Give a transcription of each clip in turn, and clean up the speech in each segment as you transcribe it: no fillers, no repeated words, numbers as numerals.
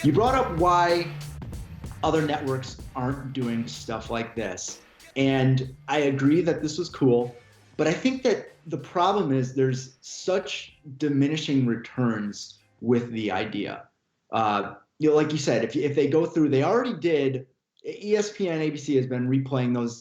You brought up why other networks aren't doing stuff like this. And I agree that this was cool, but I think that the problem is there's such diminishing returns with the idea. Like you said, if they go through, they already did. ESPN, ABC has been replaying those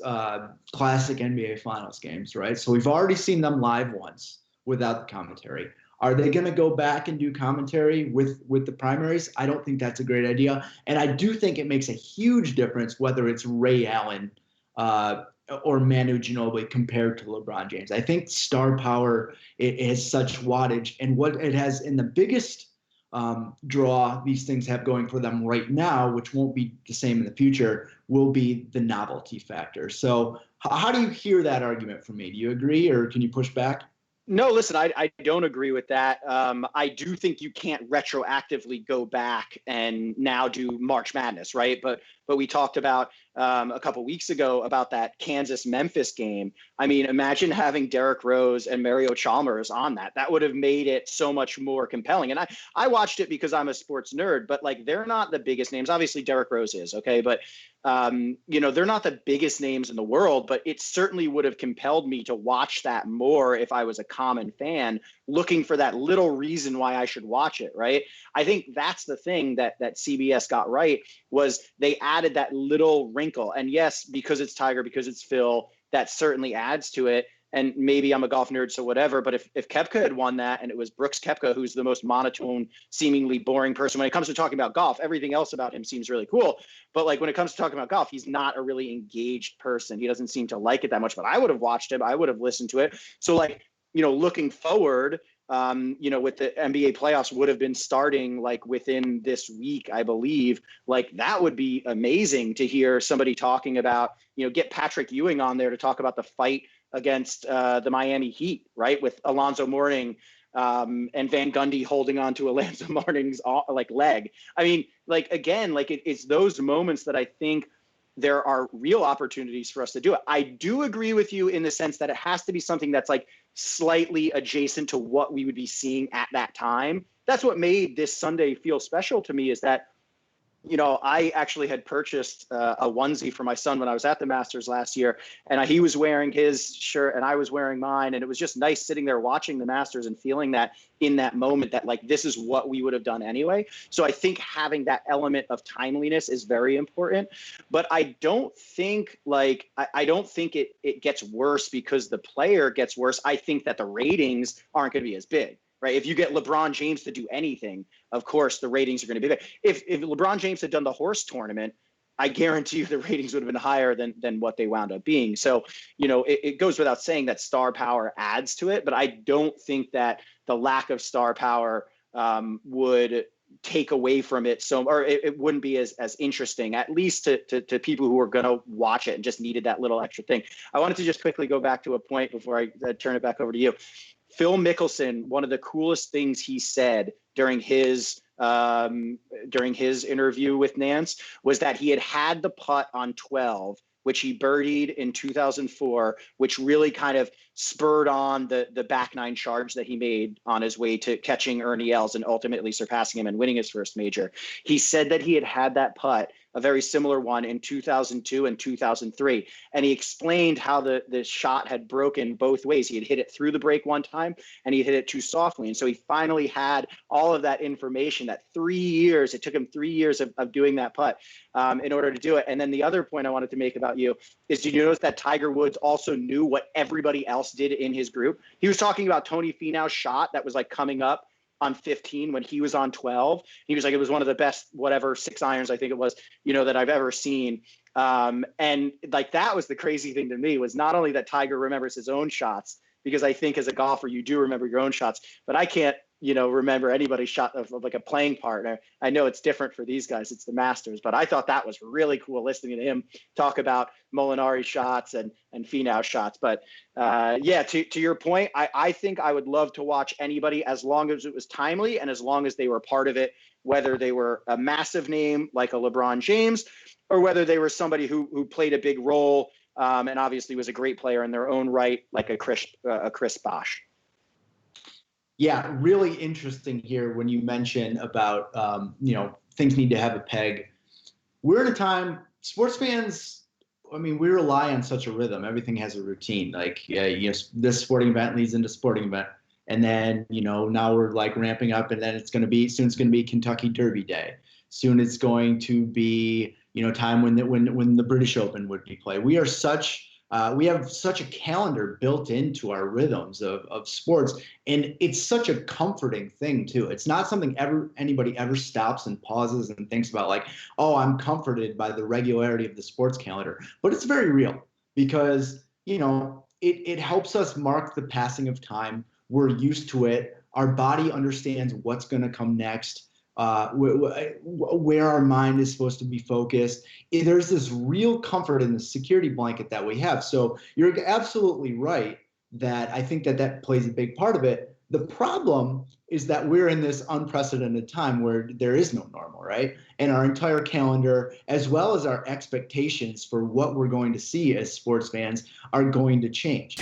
classic NBA Finals games, right? So we've already seen them live once without the commentary. Are they going to go back and do commentary with the primaries? I don't think that's a great idea, and I do think it makes a huge difference whether it's Ray Allen uh, or Manu Ginobili compared to LeBron James. I think star power it has such wattage, and what it has in the biggest draw these things have going for them right now, which won't be the same in the future, will be the novelty factor. So, how do you hear that argument from me? Do you agree, or can you push back? No, listen, I don't agree with that. I do think you can't retroactively go back and now do March Madness, right? But we talked about a couple weeks ago about that Kansas-Memphis game. I mean, imagine having Derrick Rose and Mario Chalmers on that. That would have made it so much more compelling. And I watched it because I'm a sports nerd, but like they're not the biggest names. Obviously, Derrick Rose is, okay? But they're not the biggest names in the world, but it certainly would have compelled me to watch that more if I was a common fan looking for that little reason why I should watch it, right? I think that's the thing that CBS got right was they added that little wrinkle. And yes, because it's Tiger, because it's Phil, that certainly adds to it. And maybe I'm a golf nerd, so whatever. But if Koepka had won that and it was Brooks Koepka, who's the most monotone, seemingly boring person when it comes to talking about golf, everything else about him seems really cool. But like when it comes to talking about golf, he's not a really engaged person. He doesn't seem to like it that much. But I would have watched him. I would have listened to it. So like, looking forward, with the NBA playoffs would have been starting like within this week, I believe. Like that would be amazing to hear somebody talking about, get Patrick Ewing on there to talk about the fight against the Miami Heat, right? With Alonzo Mourning and Van Gundy holding on to Alonzo Mourning's like leg. I mean, like again, like it's those moments that I think there are real opportunities for us to do it. I do agree with you in the sense that it has to be something that's like slightly adjacent to what we would be seeing at that time. That's what made this Sunday feel special to me is that, I actually had purchased a onesie for my son when I was at the Masters last year, and he was wearing his shirt and I was wearing mine. And it was just nice sitting there watching the Masters and feeling that in that moment that like, this is what we would have done anyway. So I think having that element of timeliness is very important, but I don't think I don't think it gets worse because the player gets worse. I think that the ratings aren't going to be as big. Right. If you get LeBron James to do anything, of course, the ratings are going to be big. If LeBron James had done the horse tournament, I guarantee you the ratings would have been higher than what they wound up being. So, it goes without saying that star power adds to it. But I don't think that the lack of star power would take away from it. Or it wouldn't be as interesting, at least to people who are going to watch it and just needed that little extra thing. I wanted to just quickly go back to a point before I turn it back over to you. Phil Mickelson, one of the coolest things he said during his interview with Nance was that he had the putt on 12, which he birdied in 2004, which really kind of spurred on the back nine charge that he made on his way to catching Ernie Els and ultimately surpassing him and winning his first major. He said that he had that putt, a very similar one, in 2002 and 2003. And he explained how the shot had broken both ways. He had hit it through the break one time and he hit it too softly. And so he finally had all of that information, that 3 years, it took him 3 years of doing that putt in order to do it. And then the other point I wanted to make about you is, did you notice that Tiger Woods also knew what everybody else did in his group? He was talking about Tony Finau's shot that was like coming up on 15 when he was on 12. He was like, it was one of the best, whatever, 6 irons, I think it was, that I've ever seen. And like, that was the crazy thing to me, was not only that Tiger remembers his own shots, because I think as a golfer, you do remember your own shots, but I can't, remember anybody's shot of like a playing partner. I know it's different for these guys. It's the Masters, but I thought that was really cool listening to him talk about Molinari's shots and Finau's shots. But to your point, I think I would love to watch anybody as long as it was timely and as long as they were part of it, whether they were a massive name like a LeBron James or whether they were somebody who played a big role and obviously was a great player in their own right, like a Chris Bosh. Yeah, really interesting here when you mention about things need to have a peg. We're in a time, sports fans, I mean, we rely on such a rhythm. Everything has a routine. Like, yeah, this sporting event leads into sporting event. And then, now we're like ramping up, and then soon it's going to be Kentucky Derby Day. Soon it's going to be, time when the British Open would be played. We have such a calendar built into our rhythms of sports, and it's such a comforting thing too. It's not something anybody ever stops and pauses and thinks about, like, oh, I'm comforted by the regularity of the sports calendar. But it's very real because, it helps us mark the passing of time. We're used to it. Our body understands what's going to come next, where our mind is supposed to be focused. There's this real comfort in the security blanket that we have. So you're absolutely right that I think that plays a big part of it. The problem is that we're in this unprecedented time where there is no normal, right? And our entire calendar, as well as our expectations for what we're going to see as sports fans, are going to change.